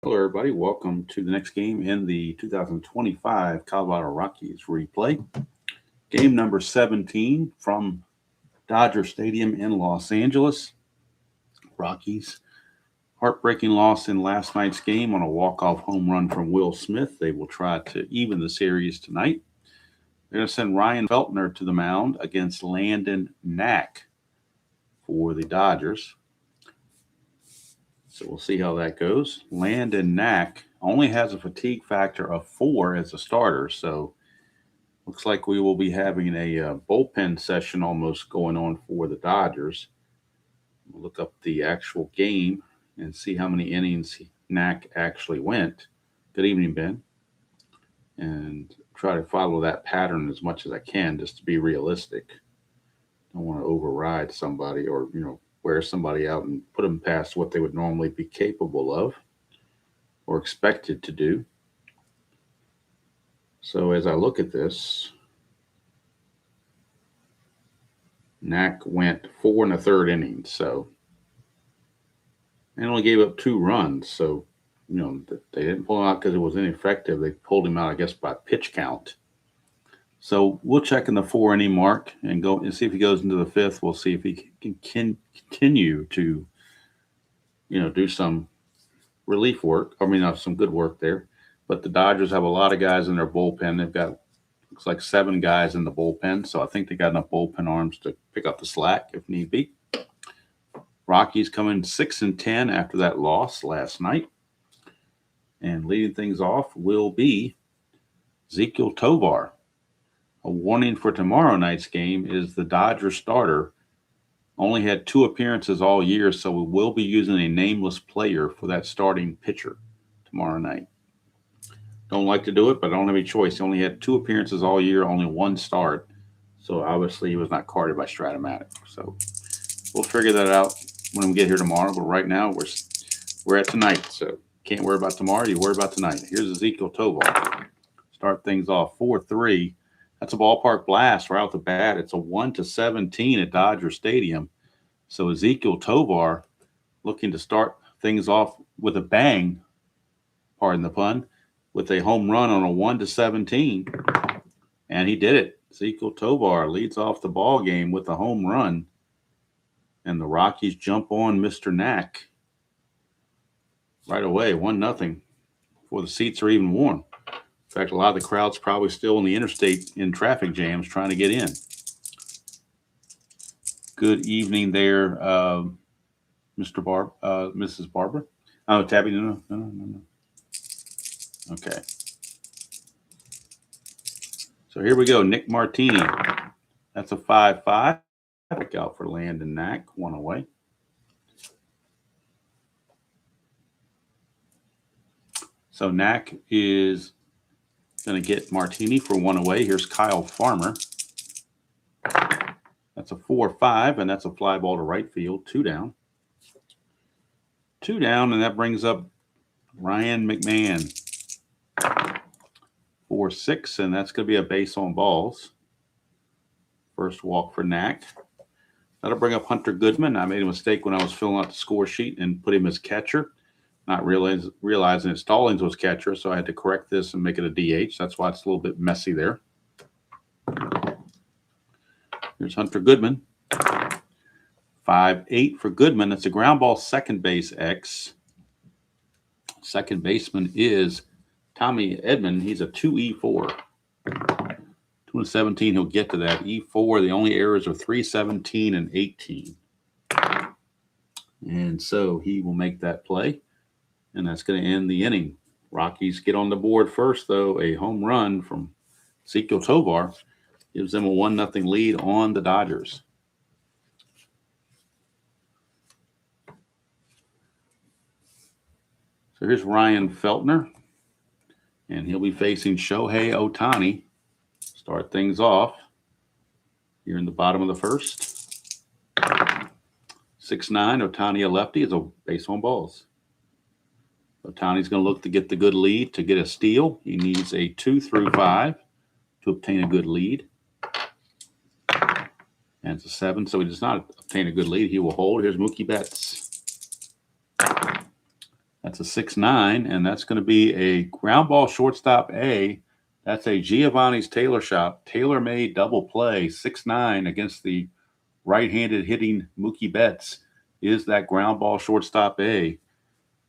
Hello, everybody. Welcome to the next game in the 2025 Colorado Rockies replay. Game number 17 from Dodger Stadium in Los Angeles. Rockies, heartbreaking loss in last night's game on a walk-off home run from Will Smith. They will try to even the series tonight. They're going to send Ryan Feltner to the mound against Landon Knack for the Dodgers. So we'll see how that goes. Landon Knack only has a fatigue factor of 4 as a starter. So looks like we will be having a bullpen session almost going on for the Dodgers. We'll look up the actual game and see how many innings Knack actually went. Good evening, Ben. And try to follow that pattern as much as I can just to be realistic. Don't want to override somebody or, wear somebody out and put them past what they would normally be capable of or expected to do. So as I look at this, Knack went 4 1/3 innings, so and only gave up 2 runs. So, they didn't pull him out because it was ineffective. They pulled him out, I guess, by pitch count. So we'll check in the 4 inning mark and go and see if he goes into the 5th. We'll see if he can continue to, do some relief work. Some good work there. But the Dodgers have a lot of guys in their bullpen. They've got, looks like 7 guys in the bullpen. So I think they got enough bullpen arms to pick up the slack if need be. Rockies coming 6-10 after that loss last night. And leading things off will be Ezequiel Tovar. A warning for tomorrow night's game is the Dodgers starter only had 2 appearances all year, so we will be using a nameless player for that starting pitcher tomorrow night. Don't like to do it, but I don't have any choice. He only had 2 appearances all year, only 1 start. So obviously he was not carded by Strat-O-Matic. So we'll figure that out when we get here tomorrow. But right now we're at tonight. So can't worry about tomorrow. You worry about tonight. Here's Ezequiel Tovar. Start things off 4-3. That's a ballpark blast right out the bat. It's a 1-17 at Dodger Stadium. So Ezequiel Tovar looking to start things off with a bang, pardon the pun, with a home run on a 1-17. And he did it. Ezequiel Tovar leads off the ball game with a home run. And the Rockies jump on Mr. Knack right away, 1-0, before the seats are even warm. In fact, a lot of the crowd's probably still in the interstate in traffic jams trying to get in. Good evening there, Mrs. Barbara. Oh, Tabby, no. Okay. So here we go. Nick Martini. That's a 5-5. Back out for Landon Knack, 1 away. So Knack is going to get Martini for 1 away. Here's Kyle Farmer. That's a 4-5, and that's a fly ball to right field. 2 down. 2 down, and that brings up Ryan McMahon. 4-6, and that's going to be a base on balls. First walk for Knack. That'll bring up Hunter Goodman. I made a mistake when I was filling out the score sheet and put him as catcher. Not realizing that Stallings was catcher, so I had to correct this and make it a DH. That's why it's a little bit messy there. Here's Hunter Goodman. 5-8 for Goodman. That's a ground ball second base X. Second baseman is Tommy Edman. He's a 2-E-4. 2-17, he'll get to that. E4, the only errors are 3-17 and 18. And so he will make that play. And that's going to end the inning. Rockies get on the board first, though. A home run from Ezequiel Tovar gives them a 1-0 lead on the Dodgers. So here's Ryan Feltner. And he'll be facing Shohei Ohtani. Start things off here in the bottom of the first. 6-9, Ohtani a lefty is a base on balls. Ohtani's going to look to get the good lead to get a steal. He needs a 2-5 to obtain a good lead. And it's a 7, so he does not obtain a good lead. He will hold. Here's Mookie Betts. That's a 6-9, and that's going to be a ground ball shortstop A. That's a Giovanni's Taylor shot, tailor-made double play, 6-9 against the right-handed hitting Mookie Betts. Is that ground ball shortstop A.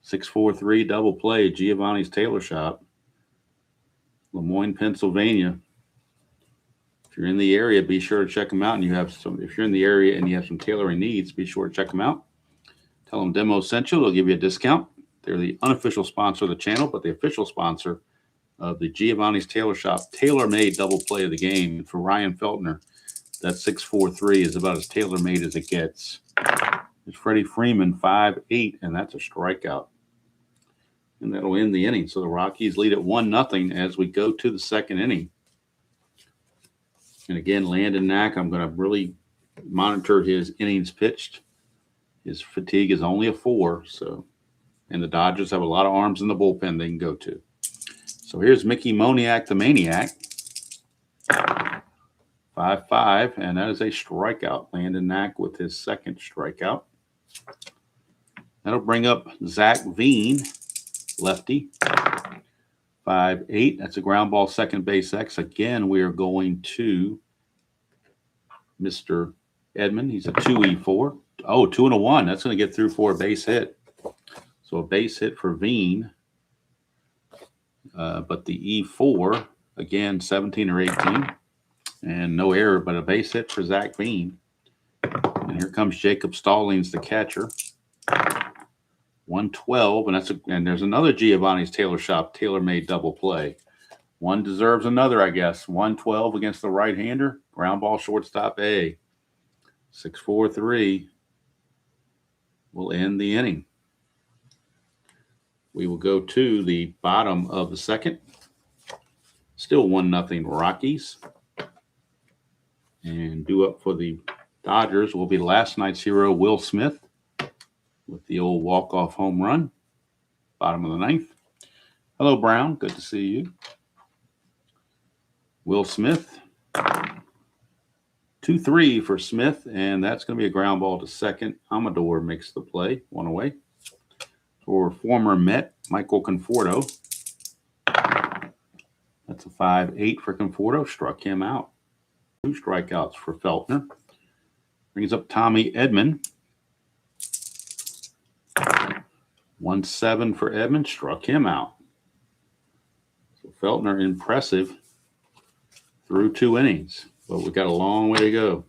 6-4-3 double play, Giovanni's Taylor shot. Lemoyne, Pennsylvania. If you're in the area, be sure to check them out. And you have some. If you're in the area and you have some tailoring needs, be sure to check them out. Tell them Demo sent you. They'll give you a discount. They're the unofficial sponsor of the channel, but the official sponsor of the Giovanni's Taylor Shop tailor-made double play of the game. For Ryan Feltner, that 6-4-3 is about as tailor-made as it gets. It's Freddie Freeman, 5-8, and that's a strikeout. And that'll end the inning. So the Rockies lead at 1-0 as we go to the second inning. And again, Landon Knack, I'm going to really monitor his innings pitched. His fatigue is only a 4, so, and the Dodgers have a lot of arms in the bullpen they can go to. So here's Mickey Moniak, the Maniac. 5-5, and that is a strikeout. Landon Knack with his second strikeout. That'll bring up Zach Veen, lefty. 5-8. That's a ground ball, second base X. Again, we are going to Mr. Edmond. He's a 2-4. Oh, 2 and a 1. That's going to get through for a base hit. So a base hit for Veen. But the E4, again, 17 or 18. And no error, but a base hit for Zach Veen. And here comes Jacob Stallings, the catcher. 112, and there's another Giovanni's Taylor Shop tailor-made double play. One deserves another, I guess. 112 against the right-hander, ground ball shortstop A. 6-4-3 will end the inning. We will go to the bottom of the second. Still 1-0 Rockies. And due up for the Dodgers will be last night's hero, Will Smith, with the old walk-off home run, bottom of the ninth. Hello, Brown. Good to see you. Will Smith. 2-3 for Smith, and that's going to be a ground ball to second. Amador makes the play, one away. For former Met, Michael Conforto. That's a 5-8 for Conforto. Struck him out. 2 strikeouts for Feltner. Brings up Tommy Edman. 1-7 for Edman. Struck him out. So Feltner impressive through 2 innings. But we've got a long way to go.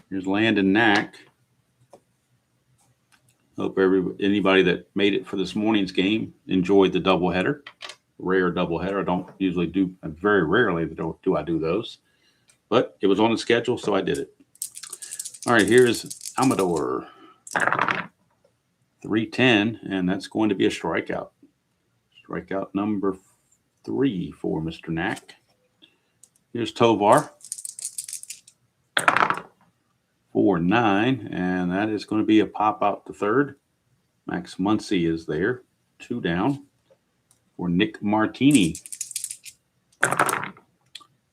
Here's Landon Knack. Hope anybody that made it for this morning's game enjoyed the doubleheader. Rare doubleheader. I don't usually do, very rarely do I do those. But it was on the schedule, so I did it. All right, here's Amador. 3-10, and that's going to be a strikeout. Strikeout number 3 for Mr. Knack. Here's Tovar. 4-9, and that is going to be a pop out to third. Max Muncy is there. 2 down for Nick Martini.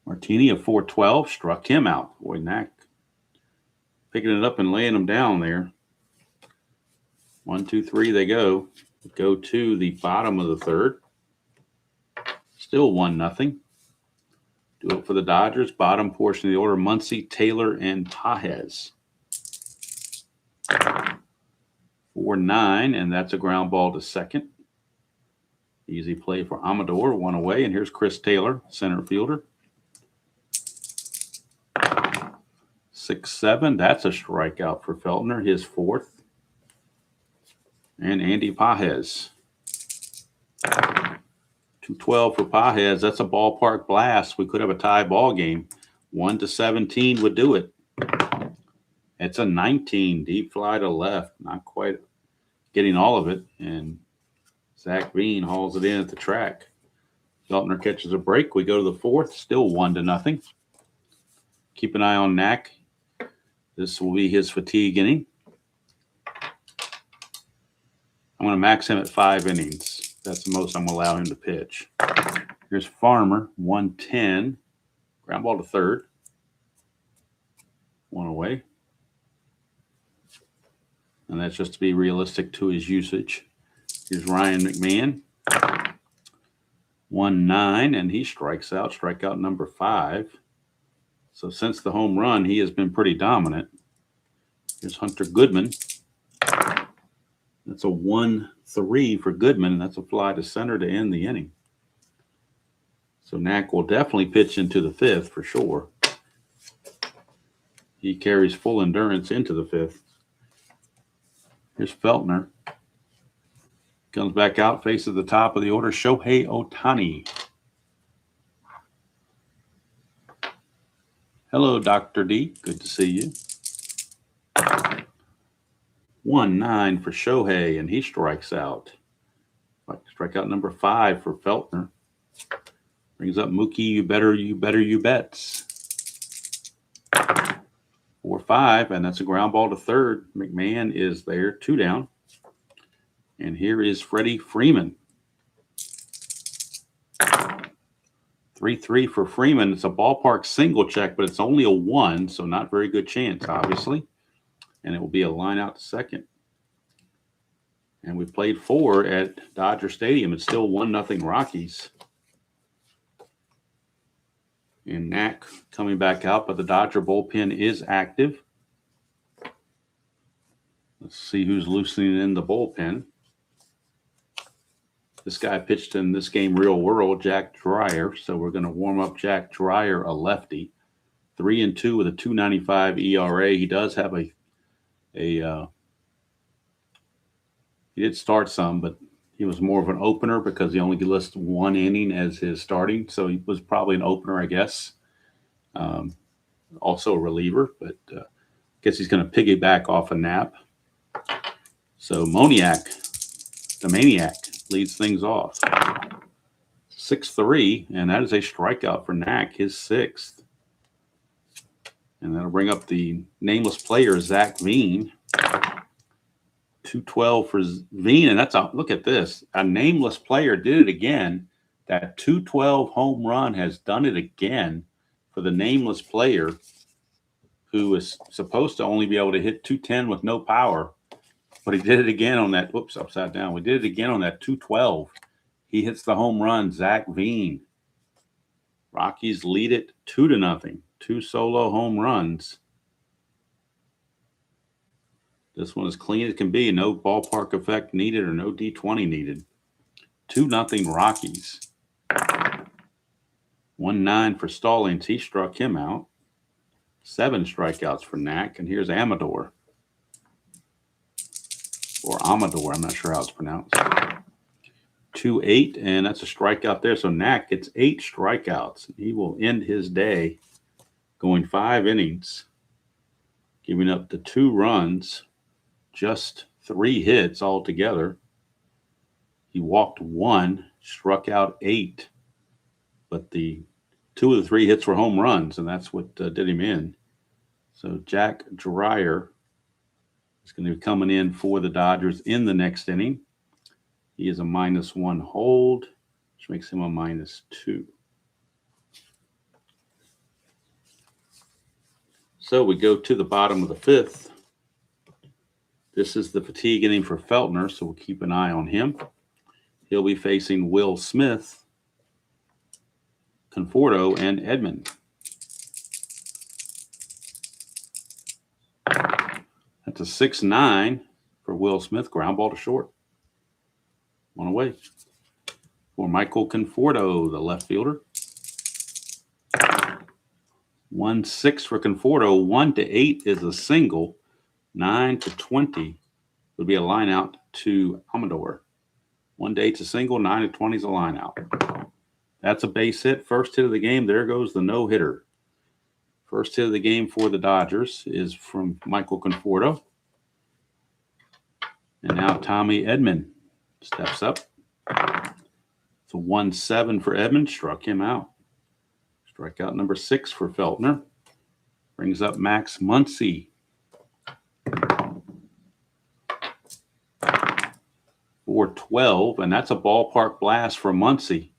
Martini, a 4-12, struck him out. Boy, Knack picking it up and laying them down there. 1, 2, 3, they go. Go to the bottom of the third. Still 1-0. Do it for the Dodgers. Bottom portion of the order, Muncy, Taylor, and Pajes. 4-9, and that's a ground ball to second. Easy play for Amador, 1 away. And here's Chris Taylor, center fielder. 6-7, that's a strikeout for Feltner, his 4th. And Andy Pajes. 2-12 for Pajes. That's a ballpark blast. We could have a tie ball game. 1-17 would do it. It's a 19 deep fly to left. Not quite getting all of it. And Zach Veen hauls it in at the track. Feltner catches a break. We go to the 4th. Still 1-0. Keep an eye on Knack. This will be his fatigue inning. I'm going to max him at 5 innings. That's the most I'm going to allow him to pitch. Here's Farmer, 1-10. Ground ball to third. 1 away. And that's just to be realistic to his usage. Here's Ryan McMahon. 1-9, and he strikes out. Strikeout number 5. So since the home run, he has been pretty dominant. Here's Hunter Goodman. That's a 1-3 for Goodman, and that's a fly to center to end the inning. So Knack will definitely pitch into the 5th for sure. He carries full endurance into the 5th. Here's Feltner. Comes back out, faces the top of the order, Shohei Ohtani. Hello, Dr. D. Good to see you. 1-9 for Shohei, and he strikes out. Strikeout number 5 for Feltner. Brings up Mookie, you bets. 4-5, and that's a ground ball to third. McMahon is there, 2 down. And here is Freddie Freeman. 3-3 for Freeman. It's a ballpark single check, but it's only a 1, so not very good chance, obviously. And it will be a line out to second. And we played 4 at Dodger Stadium. It's still 1-0 Rockies. And Knack coming back out, but the Dodger bullpen is active. Let's see who's loosening in the bullpen. This guy pitched in this game real world, Jack Dreyer. So we're going to warm up Jack Dreyer, a lefty. 3-2 with a 2.95 ERA. He does have he did start some, but he was more of an opener because he only lists 1 inning as his starting. So he was probably an opener, I guess. Also a reliever, but I guess he's going to piggyback off a nap. So Moniak, the Maniac, leads things off. 6-3, and that is a strikeout for Knack, his 6th. And that'll bring up the nameless player, Zach Veen. 2-12 for Veen, and look at this. A nameless player did it again. That 2-12 home run has done it again for the nameless player who is supposed to only be able to hit 210 with no power. But he did it again on that. Whoops, upside down. We did it again on that 2-12. He hits the home run, Zach Veen. Rockies lead it 2-0. 2 solo home runs. This one is clean as can be. No ballpark effect needed or no D20 needed. 2-0 Rockies. 1-9 for Stallings. He struck him out. 7 strikeouts for Knack. And here's Amador. Or Amador. I'm not sure how it's pronounced. 2-8, and that's a strikeout there. So Knack gets 8 strikeouts. He will end his day going 5 innings, giving up the 2 runs, just 3 hits altogether. He walked 1, struck out 8, but the 2 of the 3 hits were home runs, and that's what did him in. So Jack Dreyer is going to be coming in for the Dodgers in the next inning. He is a -1 hold, which makes him a -2. So we go to the bottom of the 5th. This is the fatigue inning for Feltner, so we'll keep an eye on him. He'll be facing Will Smith, Conforto, and Edman. That's a 6-9 for Will Smith. Ground ball to short. 1 away. For Michael Conforto, the left fielder. 1-6 for Conforto. 1-8 is a single. 9-20 would be a line out to Amador. 1-8's a single. 9-20 is a line out. That's a base hit. First hit of the game. There goes the no-hitter. First hit of the game for the Dodgers is from Michael Conforto. And now Tommy Edman steps up. It's a 1-7 for Edman. Struck him out. Strikeout number 6 for Feltner. Brings up Max Muncy. 4-12, and that's a ballpark blast for Muncy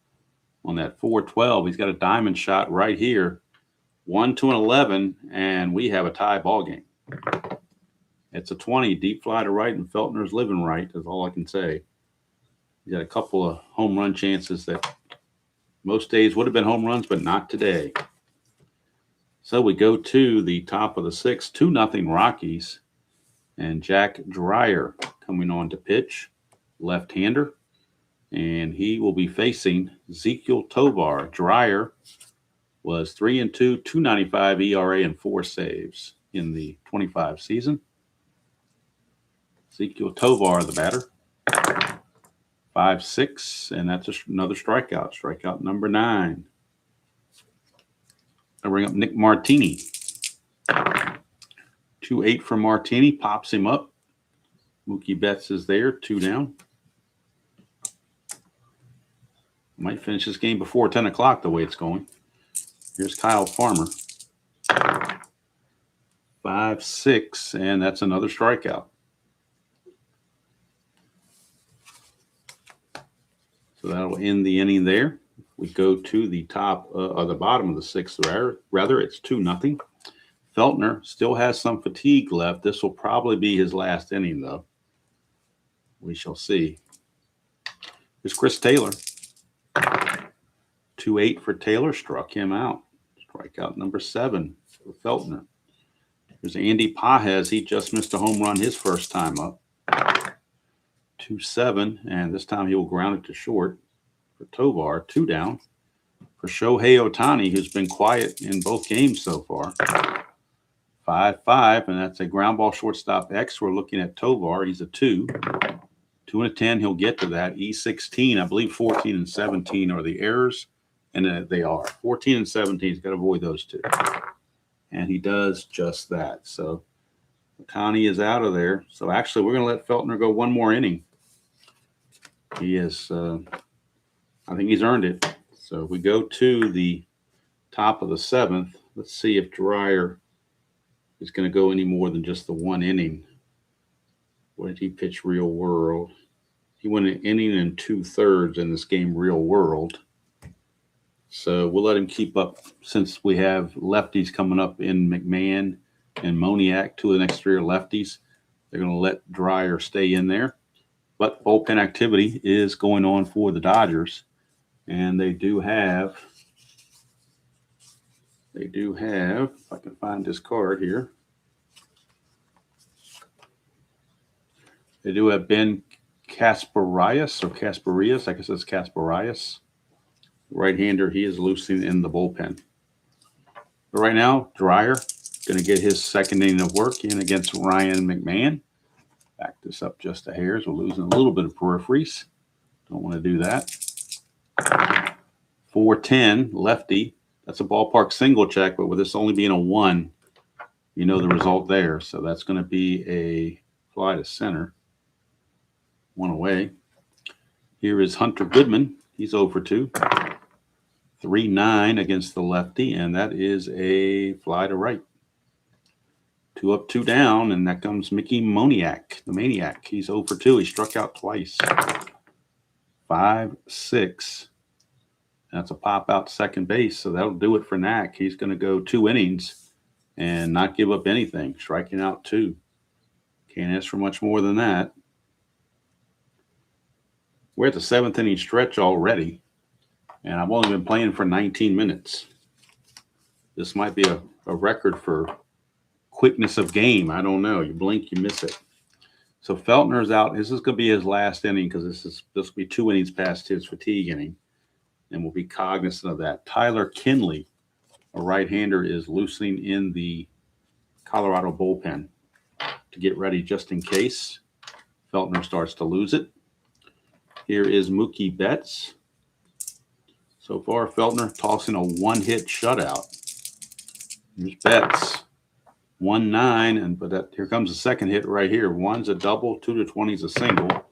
on that 4-12. He's got a diamond shot right here. 1-11, and we have a tie ball game. It's a 20, deep fly to right, and Feltner's living right, is all I can say. He's had a couple of home run chances that most days would have been home runs, but not today. So we go to the top of the sixth, 2-0 Rockies, and Jack Dreyer coming on to pitch, left-hander, and he will be facing Ezekiel Tovar. Dreyer was 3-2, 2.95 ERA and 4 saves in the 25 season. Ezekiel Tovar, the batter, 5-6, and that's another strikeout. Strikeout number 9. I bring up Nick Martini. 2-8 for Martini, pops him up. Mookie Betts is there, 2 down. Might finish this game before 10 o'clock the way it's going. Here's Kyle Farmer. 5-6, and that's another strikeout. So that'll end the inning there. We go to the top or the bottom of the sixth. Rather, it's 2-0. Feltner still has some fatigue left. This will probably be his last inning, though. We shall see. Here's Chris Taylor. 2-8 for Taylor. Struck him out. Strikeout number 7 for Feltner. There's Andy Pajes. He just missed a home run his first time up. 2-7, and this time he will ground it to short for Tovar. 2 down for Shohei Ohtani, who's been quiet in both games so far. 5-5, and that's a ground ball shortstop X. We're looking at Tovar. He's a 2. 2-10, he'll get to that. E16, I believe 14 and 17 are the errors, and they are. 14 and 17, he's got to avoid those 2. And he does just that. So Ohtani is out of there. So actually, we're going to let Feltner go one more inning. He is, I think he's earned it. So we go to the top of the 7th. Let's see if Dreyer is going to go any more than just the 1 inning. What did he pitch real world? He went an inning and 2/3 in this game real world. So we'll let him keep up since we have lefties coming up in McMahon and Moniak, 2 of the next 3 are lefties. They're going to let Dreyer stay in there. But bullpen activity is going on for the Dodgers. And they do have, if I can find this card here. They do have Ben Kasparias, I guess it's Kasparias. Right-hander, he is losing in the bullpen. But right now, Dreyer going to get his second inning of work in against Ryan McMahon. Back this up just a hair. We're losing a little bit of peripheries. Don't want to do that. 4-10, lefty. That's a ballpark single check, but with this only being a 1, you know the result there. So that's going to be a fly to center. 1 away. Here is Hunter Goodman. He's 0-2. 3-9 against the lefty, and that is a fly to right. 2 up, 2 down, and that comes Mickey Moniak, the Maniac. He's 0-2. He struck out twice. 5-6. That's a pop out to second base, so that'll do it for Knack. He's going to go 2 innings and not give up anything, striking out 2. Can't ask for much more than that. We're at the 7th inning stretch already, and I've only been playing for 19 minutes. This might be a record for quickness of game. I don't know. You blink, you miss it. So Feltner's out. This is going to be his last inning because this will be 2 innings past his fatigue inning, and we'll be cognizant of that. Tyler Kinley, a right-hander, is loosening in the Colorado bullpen to get ready just in case Feltner starts to lose it. Here is Mookie Betts. So far, Feltner tossing a 1-hit shutout. Here's Betts. 1-9, but here comes the second hit right here. 1's a double, 2-20 is a single.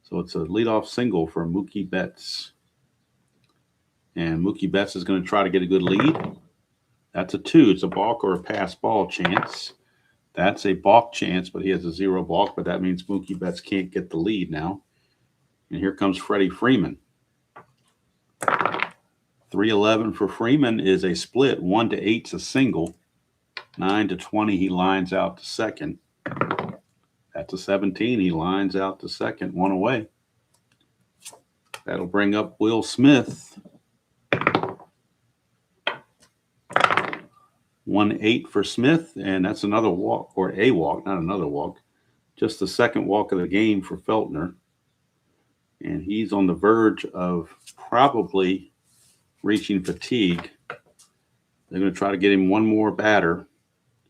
So it's a leadoff single for Mookie Betts. And Mookie Betts is going to try to get a good lead. That's a 2. It's a balk or a pass ball chance. That's a balk chance, but he has a 0 balk, but that means Mookie Betts can't get the lead now. And here comes Freddie Freeman. 3-11 for Freeman is a split. 1-8's a single. 9-20, he lines out to second. That's a 17. He lines out to second, one away. That'll bring up Will Smith. 1-8 for Smith, and that's another walk, or a walk, not another walk. Just the second walk of the game for Feltner. And he's on the verge of probably reaching fatigue. They're going to try to get him one more batter.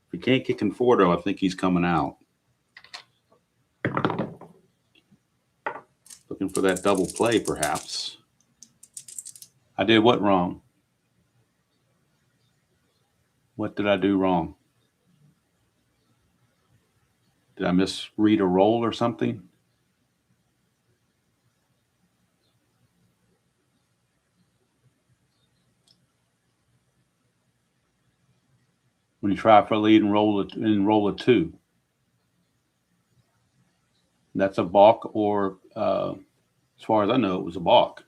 If he can't get Conforto, I think he's coming out. Looking for that double play, perhaps. I did what wrong? What did I do wrong? Did I misread a roll or something? When you try for a lead and roll a 2. That's a balk, or as far as I know, it was a balk.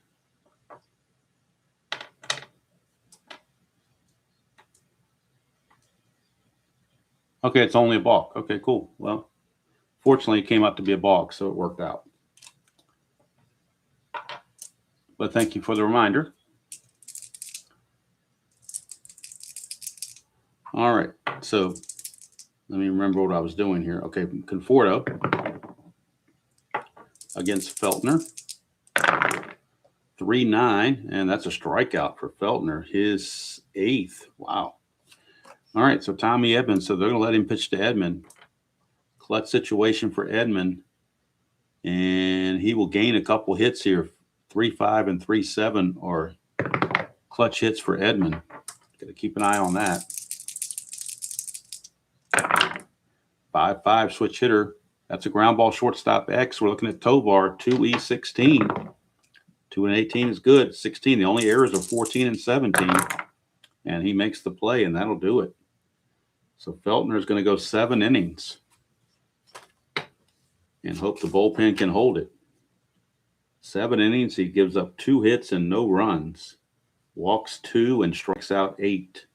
Okay, it's only a balk. Okay, cool. Well, fortunately, it came out to be a balk, so it worked out. But thank you for the reminder. All right, so let me remember what I was doing here. Okay, Conforto against Feltner. 3-9, and that's a strikeout for Feltner, his 8th. Wow. All right, so Tommy Edman, so they're going to let him pitch to Edman. Clutch situation for Edman, and he will gain a couple hits here. 3-5 and 3-7 are clutch hits for Edman. Got to keep an eye on that. 5-5 switch hitter. That's a ground ball shortstop X. We're looking at Tovar, 2E16. 2 and 18 is good. 16. The only errors are 14 and 17. And he makes the play, and that'll do it. So Feltner is going to go 7 innings and hope the bullpen can hold it. 7 innings, he gives up 2 hits and no runs. Walks 2 and strikes out 8.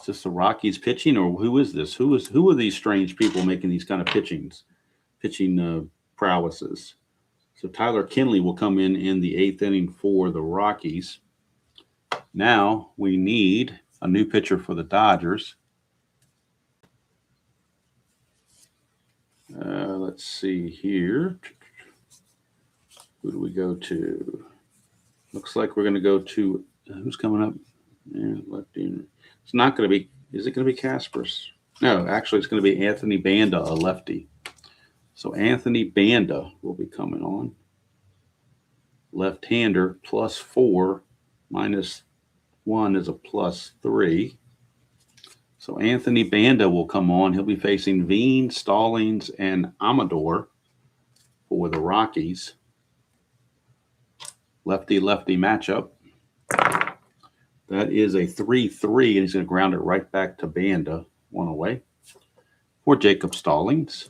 Is this the Rockies pitching, or who is this? Who are these strange people making these kind of pitching prowesses? So Tyler Kinley will come in the 8th inning for the Rockies. Now we need a new pitcher for the Dodgers. Let's see here. Who do we go to? Looks like we're going to go to who's coming up? Yeah, lefty. It's not going to be. Is it going to be Kaspers? No, actually, it's going to be Anthony Banda, a lefty. So Anthony Banda will be coming on. Left-hander, +4, -1 is a +3. So Anthony Banda will come on. He'll be facing Veen, Stallings, and Amador for the Rockies. Lefty-lefty matchup. That is a 3-3, and he's going to ground it right back to Banda, 1 away. For Jacob Stallings.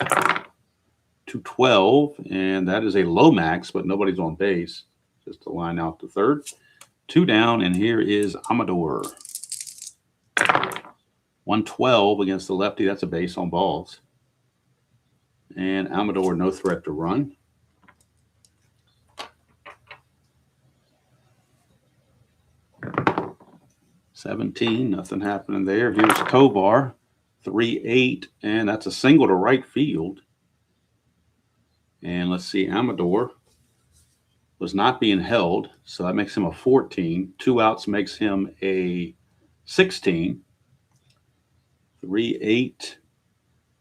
212, and that is a low max, but nobody's on base. Just to line out to third. 2 down, and here is Amador. 112 against the lefty. That's a base on balls. And Amador, no threat to run. $17, nothing happening there. Here's Tovar, 3-8, and that's a single to right field. And let's see, Amador was not being held, so that makes him a 14. 2 outs makes him a 16. 3-8.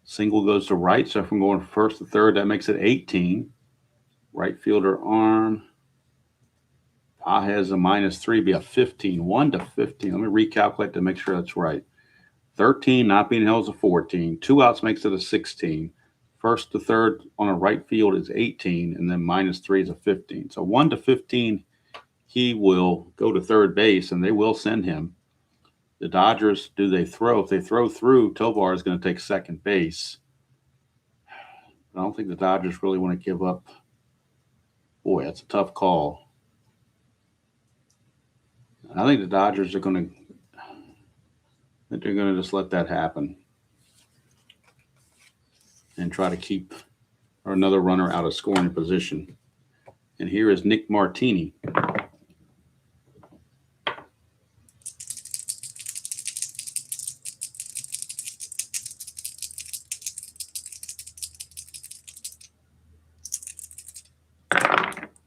Single goes to right, so if I'm going first to third, that makes it 18. Right fielder arm. Has a -3, be a 15. 1 to 15. Let me recalculate to make sure that's right. 13, not being held is a 14. 2 outs makes it a 16. First to third on a right field is 18, and then -3 is a 15. So 1 to 15, he will go to third base, and they will send him. The Dodgers, do they throw? If they throw through, Tovar is going to take second base. I don't think the Dodgers really want to give up. Boy, that's a tough call. I think the Dodgers are going to just let that happen. and try to keep another runner out of scoring position. And here is Nick Martini.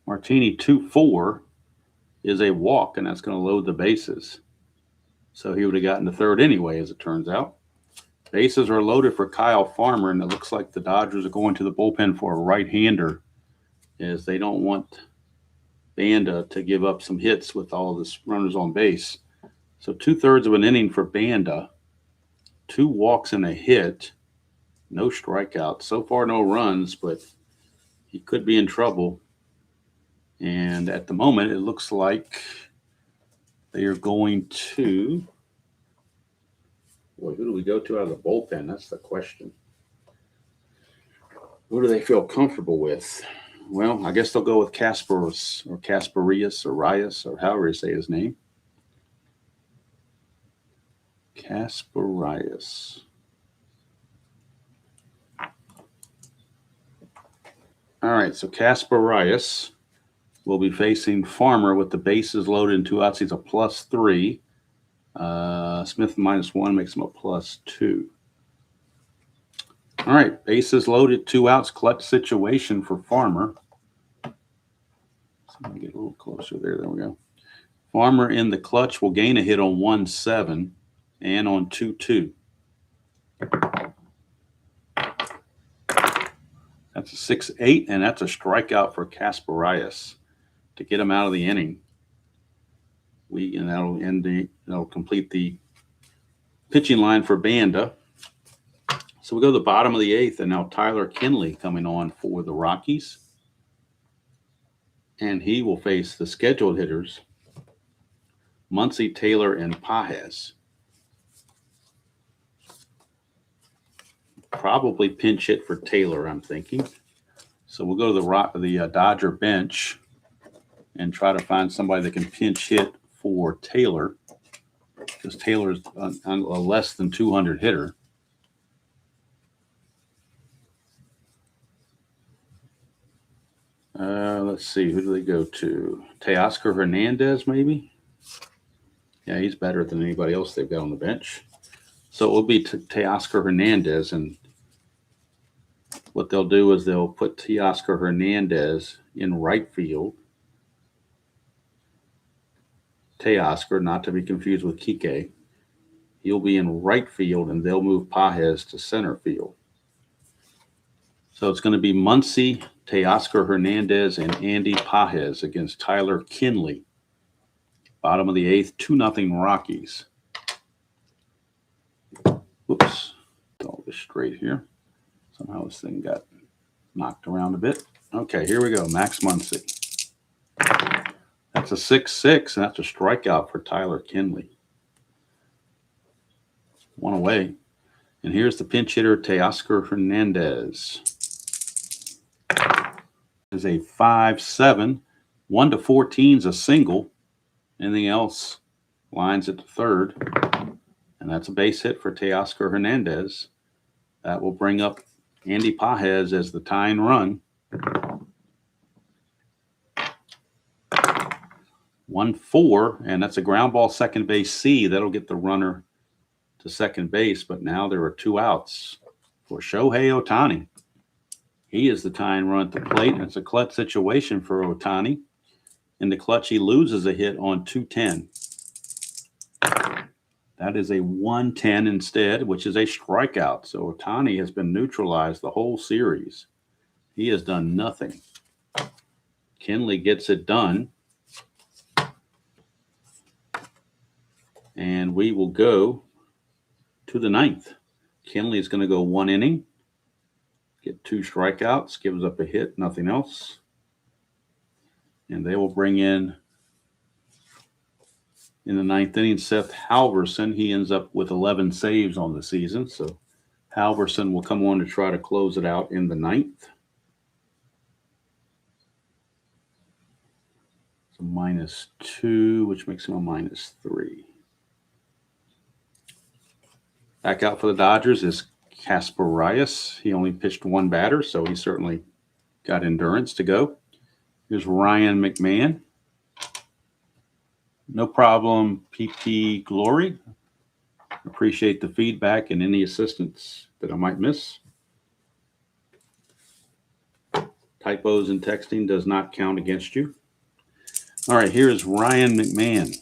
Martini 2-4 is a walk, and that's going to load the bases. So he would have gotten the third anyway, as it turns out. Bases are loaded for Kyle Farmer, and it looks like the Dodgers are going to the bullpen for a right-hander, as they don't want Banda to give up some hits with all of the runners on base. So 2/3 of an inning for Banda, 2 walks and a hit, no strikeouts. So far, no runs, but he could be in trouble. And at the moment, it looks like they are going to. Boy, who do we go to out of the bullpen? That's the question. Who do they feel comfortable with? Well, I guess they'll go with Kasparis or Kasparius or Rias or however you say his name. Kasparius. All right, so Kasparius will be facing Farmer with the bases loaded and 2 outs. He's a +3. Smith -1 makes him a +2. All right, bases loaded, 2 outs, clutch situation for Farmer. So let me get a little closer there. There we go. Farmer in the clutch will gain a hit on 1-7 and on 2-2. That's a 6-8, and that's a strikeout for Kasparius to get him out of the inning. And that'll complete the pitching line for Banda. So we go to the bottom of the 8th, and now Tyler Kinley coming on for the Rockies. And he will face the scheduled hitters, Muncy, Taylor, and Pages. Probably pinch hit for Taylor, I'm thinking. So we'll go to the Dodger bench and try to find somebody that can pinch hit for Taylor, because Taylor's a less than 200 hitter. Let's see. Who do they go to? Teoscar Hernandez, maybe? Yeah, he's better than anybody else they've got on the bench. So it will be Teoscar Hernandez, and what they'll do is they'll put Teoscar Hernandez in right field. Teoscar, not to be confused with Kike. He'll be in right field, and they'll move Pages to center field. So it's going to be Muncy, Teoscar Hernandez, and Andy Pages against Tyler Kinley. Bottom of the 8th, 2-0 Rockies. Whoops. Get all this straight here. Somehow this thing got knocked around a bit. Okay, here we go. Max Muncy. That's a 6-6, and that's a strikeout for Tyler Kinley. 1 away. And here's the pinch hitter, Teoscar Hernandez. Is a 5-7. 1-14 is a single. Anything else lines at the third. And that's a base hit for Teoscar Hernandez. That will bring up Andy Pages as the tying run. 1-4, and that's a ground ball second base C. That'll get the runner to second base, but now there are 2 outs for Shohei Ohtani. He is the tying run at the plate, and it's a clutch situation for Ohtani. In the clutch, he loses a hit on 2-10. That is a 1-10 instead, which is a strikeout. So Ohtani has been neutralized the whole series. He has done nothing. Kinley gets it done. And we will go to the 9th. Kinley is going to go 1 inning, get 2 strikeouts, gives up a hit, nothing else. And they will bring in the 9th inning, Seth Halverson. He ends up with 11 saves on the season. So Halverson will come on to try to close it out in the 9th. So -2, which makes him a -3. Back out for the Dodgers is Kasparias. He only pitched one batter, so he certainly got endurance to go. Here's Ryan McMahon. No problem, PP Glory. Appreciate the feedback and any assistance that I might miss. Typos in texting does not count against you. All right, here is Ryan McMahon.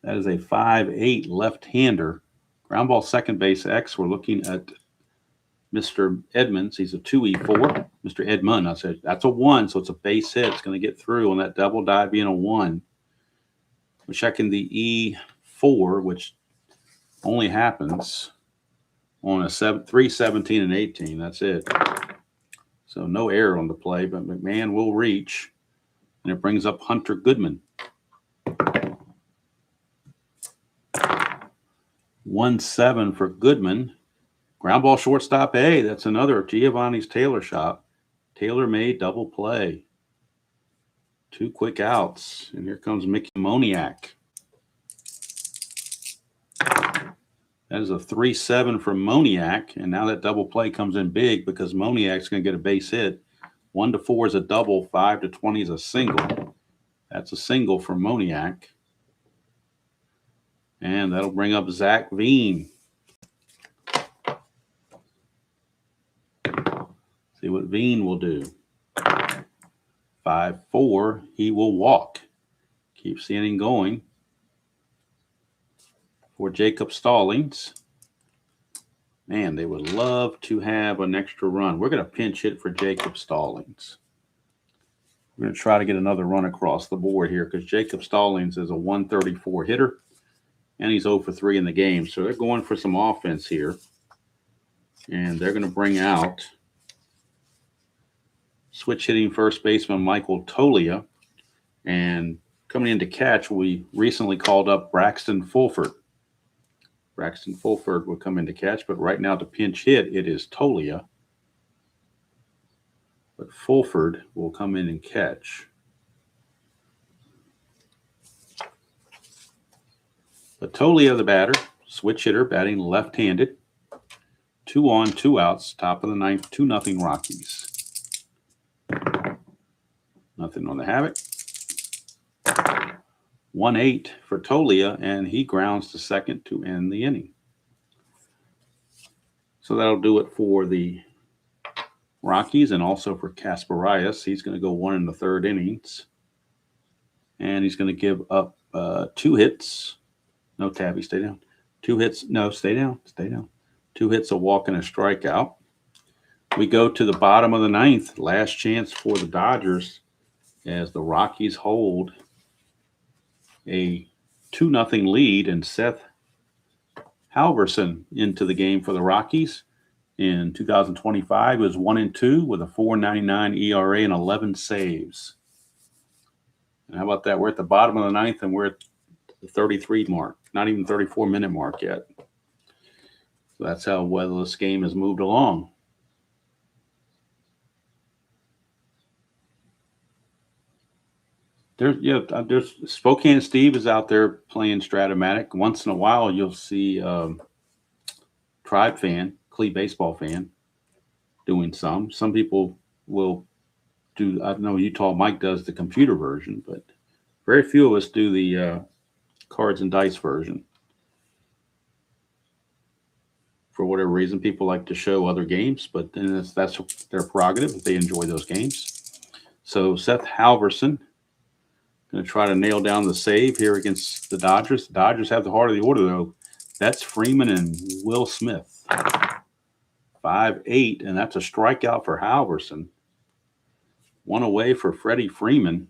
That is a 5'8" left-hander. Ground ball second base X. We're looking at Mr. Edmonds. He's a 2E4. Mr. Edmund, I said, that's a 1, so it's a base hit. It's going to get through on that double dive being a 1. We're checking the E4, which only happens on a 3, 17, and 18. That's it. So no error on the play, but McMahon will reach, and it brings up Hunter Goodman. 1-7 for Goodman. Ground ball shortstop A. That's another Giovanni's Taylor shot. Tailor-made double play. 2 quick outs. And here comes Mickey Moniak. That is a 3-7 for Moniak. And now that double play comes in big because Moniak's going to get a base hit. 1-4 is a double. 5-20 is a single. That's a single for Moniak. And that'll bring up Zach Veen. See what Veen will do. 5-4, he will walk. Keeps the inning going for Jacob Stallings. Man, they would love to have an extra run. We're going to pinch hit for Jacob Stallings. We're going to try to get another run across the board here because Jacob Stallings is a 134 hitter, and he's 0 for 3 in the game. So they're going for some offense here, and they're going to bring out switch hitting first baseman Michael Tolia, and coming in to catch, we recently called up Braxton Fulford. Braxton Fulford will come in to catch, but right now to pinch hit, it is Tolia. But Fulford will come in and catch. But Tolia, the batter, switch hitter, batting left-handed. 2 on, 2 outs, top of the ninth, 2-0 Rockies. Nothing on the havoc. 1-8 for Tolia, and he grounds to second to end the inning. So that'll do it for the Rockies and also for Kasparias. He's going to go 1 1/3 innings. And he's going to give up 2 hits. No, Tabby, stay down. 2 hits. No, stay down. Stay down. 2 hits, a walk, and a strikeout. We go to the bottom of the ninth. Last chance for the Dodgers as the Rockies hold a 2-0 lead, and Seth Halverson into the game for the Rockies. In 2025, was 1-2 with a 4.99 ERA and 11 saves. And how about that? We're at the bottom of the ninth, and we're at the 33 mark, not even 34-minute mark yet. So that's how well this game has moved along. There's Spokane Steve is out there playing Strat-O-Matic. Once in a while, you'll see Tribe fan, Clee baseball fan, doing some. Some people will do. I know Utah Mike does the computer version, but very few of us do the cards and dice version. For whatever reason, people like to show other games, but then that's their prerogative if they enjoy those games. So Seth Halverson. Going to try to nail down the save here against the Dodgers. The Dodgers have the heart of the order, though. That's Freeman and Will Smith. 5-8, and that's a strikeout for Halverson. 1 away for Freddie Freeman.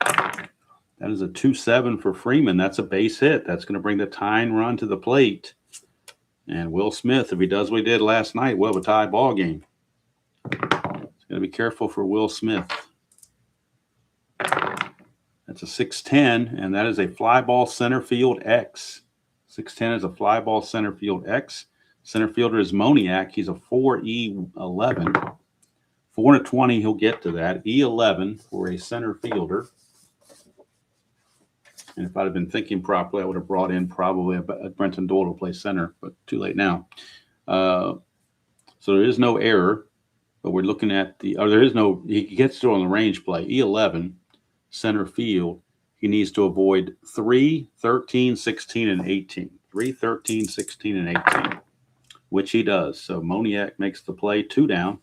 That is a 2-7 for Freeman. That's a base hit. That's going to bring the tying run to the plate. And Will Smith, if he does what he did last night, we'll have a tie ball game. Got to be careful for Will Smith. That's a 6-10, and that is a fly ball center field X. 6-10 is a fly ball center field X. Center fielder is Moniak. He's a 4E11. 4-20, he'll get to that. E11 for a center fielder. And if I'd have been thinking properly, I would have brought in probably a Brenton Doyle to play center, but too late now. So there is no error, but we're looking at there is no, he gets to on the range play. E11, center field, he needs to avoid 3, 13, 16, and 18. 3, 13, 16, and 18, which he does. So Moniak makes the play, 2 down.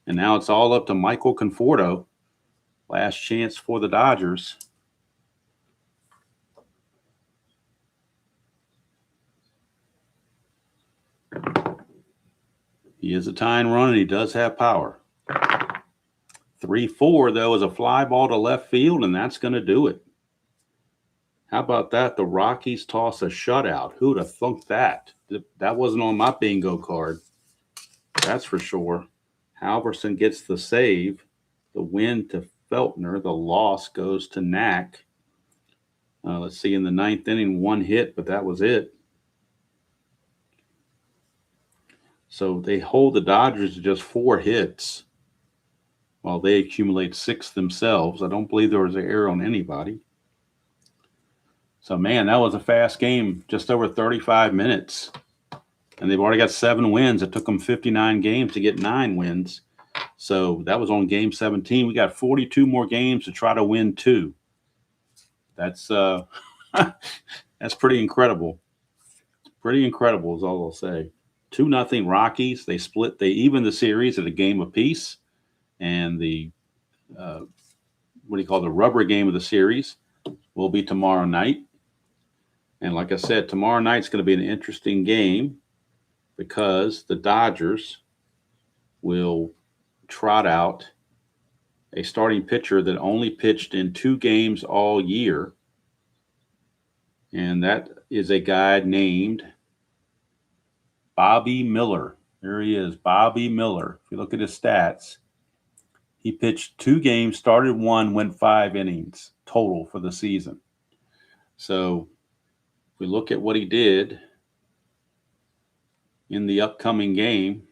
And now it's all up to Michael Conforto. Last chance for the Dodgers. He is a tying run, and he does have power. 3-4, though, is a fly ball to left field, and that's going to do it. How about that? The Rockies toss a shutout. Who'd have thunk that? That wasn't on my bingo card. That's for sure. Halverson gets the save. The win to Feltner. The loss goes to Knack. Let's see, in the 9th inning, 1 hit, but that was it. So they hold the Dodgers to just 4 hits while they accumulate 6 themselves. I don't believe there was an error on anybody. So, man, that was a fast game, just over 35 minutes. And they've already got 7 wins. It took them 59 games to get 9 wins. So that was on game 17. We got 42 more games to try to win 2. That's that's pretty incredible. Pretty incredible is all I'll say. 2-0 Rockies. They even the series at a game apiece. And the the rubber game of the series will be tomorrow night. And like I said, tomorrow night's going to be an interesting game because the Dodgers will trot out a starting pitcher that only pitched in 2 games all year. And that is a guy named Bobby Miller. There he is, Bobby Miller. If you look at his stats, he pitched 2 games, started 1, went 5 innings total for the season. So if we look at what he did in the upcoming game,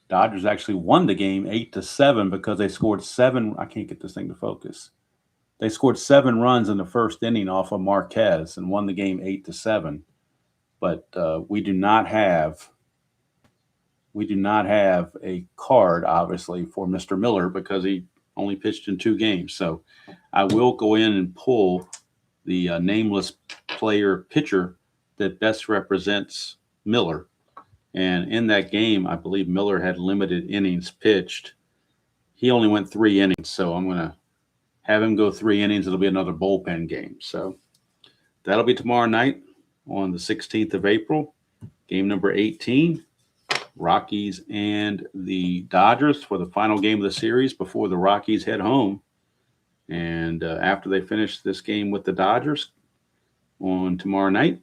Dodgers actually won the game 8-7 because they scored 7. I can't get this thing to focus. They scored 7 runs in the first inning off of Marquez and won the game 8-7. But we do not have a card, obviously, for Mr. Miller because he only pitched in 2 games. So I will go in and pull the nameless player pitcher that best represents Miller. And in that game, I believe Miller had limited innings pitched. He only went 3 innings, so I'm going to have him go 3 innings. It'll be another bullpen game. So that'll be tomorrow night on the 16th of April, game number 18, Rockies and the Dodgers for the final game of the series before the Rockies head home. And after they finish this game with the Dodgers on tomorrow night,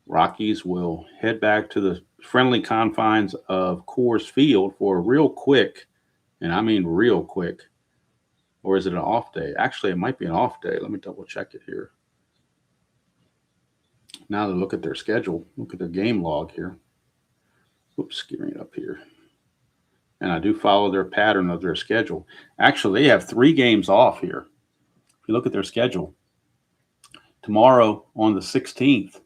Rockies will head back to the friendly confines of Coors Field for a real quick, and I mean real quick, or is it an off day? Actually, it might be an off day. Let me double check it here. Now to look at their schedule, look at their game log here. Oops, gearing it up here. And I do follow their pattern of their schedule. Actually, they have 3 games off here. If you look at their schedule, tomorrow on the 16th,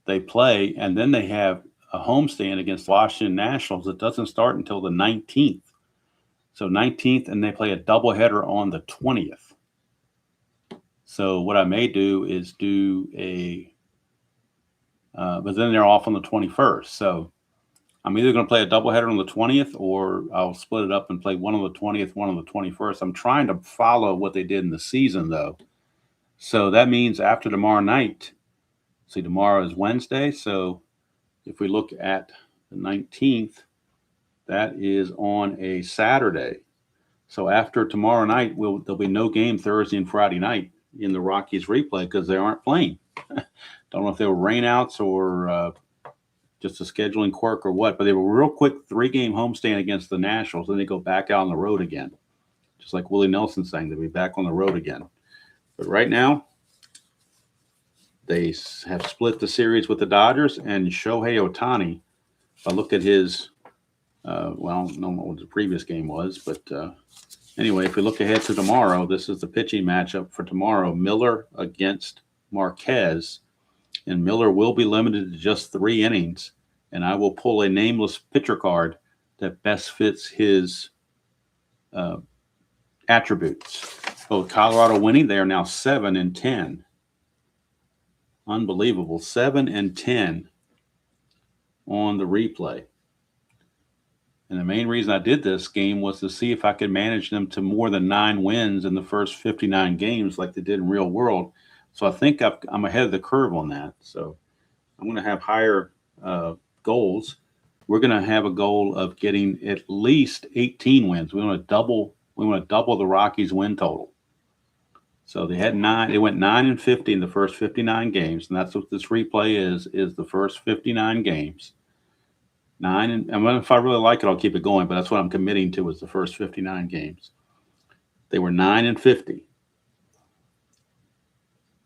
they play, and then they have a homestand against Washington Nationals. It doesn't start until the 19th. So 19th, and they play a doubleheader on the 20th. So what I may do is do but then they're off on the 21st. So I'm either going to play a doubleheader on the 20th, or I'll split it up and play one on the 20th, one on the 21st. I'm trying to follow what they did in the season, though. So that means after tomorrow night, see, tomorrow is Wednesday. So if we look at the 19th, that is on a Saturday. So after tomorrow night, there'll be no game Thursday and Friday night in the Rockies replay because they aren't playing. Don't know if they were rainouts or just a scheduling quirk or what, but they were real quick 3-game homestand against the Nationals. Then they go back out on the road again. Just like Willie Nelson saying, they'll be back on the road again. But right now, they have split the series with the Dodgers, and Shohei Ohtani, if I look at his, I don't know what the previous game was, but Anyway, if we look ahead to tomorrow, this is the pitching matchup for tomorrow. Miller against Marquez. And Miller will be limited to just 3 innings. And I will pull a nameless pitcher card that best fits his attributes. Both Colorado winning, they are now 7-10. Unbelievable. 7-10 on the replay. And the main reason I did this game was to see if I could manage them to more than 9 wins in the first 59 games like they did in real world. So I think I'm ahead of the curve on that. So I'm going to have higher goals. We're going to have a goal of getting at least 18 wins. We want to double the Rockies win total. So they had 9. They went 9-50 in the first 59 games, and that's what this replay is the first 59 games. 9, and if I really like it, I'll keep it going. But that's what I'm committing to is the first 59 games. They were 9-50.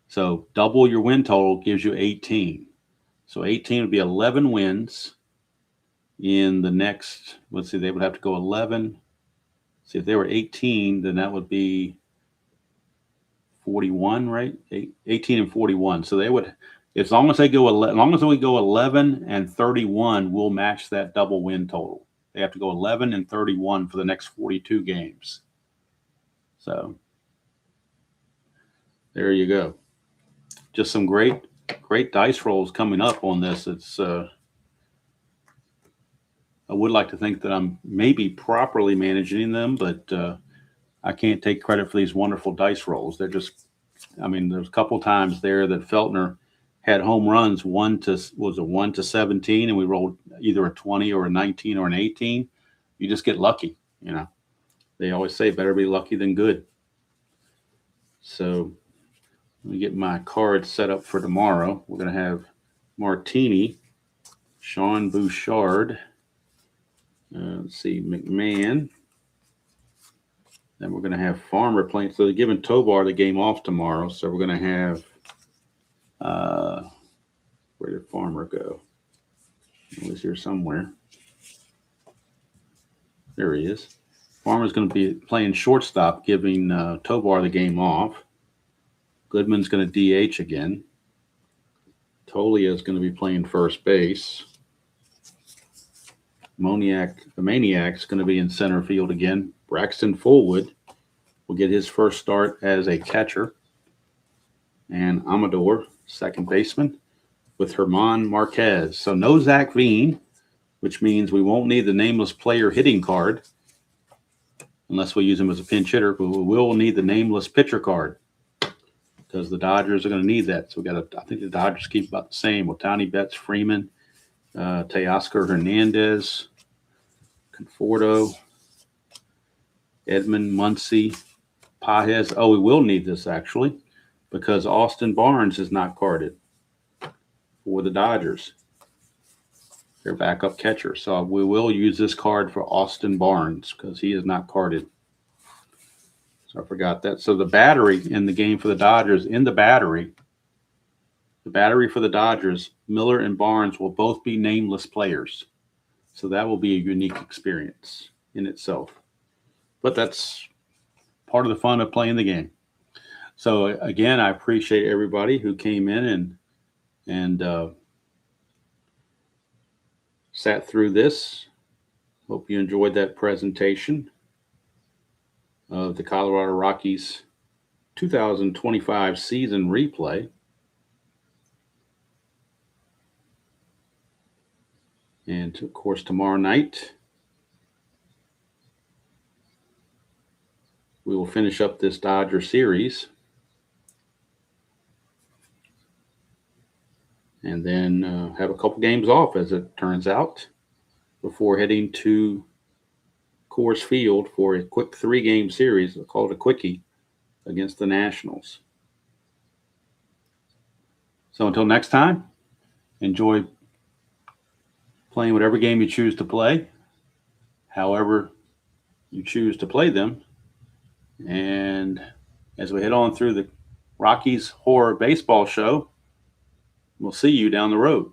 So double your win total gives you 18. So 18 would be 11 wins in the next. Let's see, they would have to go 11. See, if they were 18, then that would be 41, right? 18 and 41. So they would, as long as we go 11 and 31, we'll match that double win total. They have to go 11 and 31 for the next 42 games. So there you go. Just some great dice rolls coming up on this. It's I would like to think that I'm maybe properly managing them, but I can't take credit for these wonderful dice rolls. They're just, there's a couple times there that Feltner had home runs 1 to 17, and we rolled either a 20 or a 19 or an 18. You just get lucky, They always say better be lucky than good. So let me get my cards set up for tomorrow. We're going to have Martini, Sean Bouchard, let's see, McMahon. Then we're going to have Farmer playing. So they're giving Tovar the game off tomorrow. So we're going to have, where did Farmer go? He was here somewhere. There he is. Farmer's going to be playing shortstop, giving Tovar the game off. Goodman's going to DH again. Tolia is going to be playing first base. The Maniac's going to be in center field again. Braxton Fullwood will get his first start as a catcher. And Amador, second baseman, with Herman Marquez. So no Zach Veen, which means we won't need the nameless player hitting card unless we use him as a pinch hitter, but we will need the nameless pitcher card because the Dodgers are going to need that. So I think the Dodgers keep about the same. Otani, Betts, Freeman, Teoscar Hernandez, Conforto, Edmund, Muncy, Pajes. Oh, we will need this actually because Austin Barnes is not carded for the Dodgers. Their backup catcher. So we will use this card for Austin Barnes because he is not carded. So I forgot that. So the battery in the game for the Dodgers, the battery for the Dodgers, Miller and Barnes will both be nameless players. So that will be a unique experience in itself. But that's part of the fun of playing the game. So again, I appreciate everybody who came in and sat through this. Hope you enjoyed that presentation of the Colorado Rockies 2025 season replay. And of course, tomorrow night, we will finish up this Dodger series. And then have a couple games off, as it turns out, before heading to Coors Field for a quick 3-game series. We'll call it a quickie against the Nationals. So until next time, enjoy playing whatever game you choose to play, however you choose to play them. And as we head on through the Rockies Horror Baseball Show, we'll see you down the road.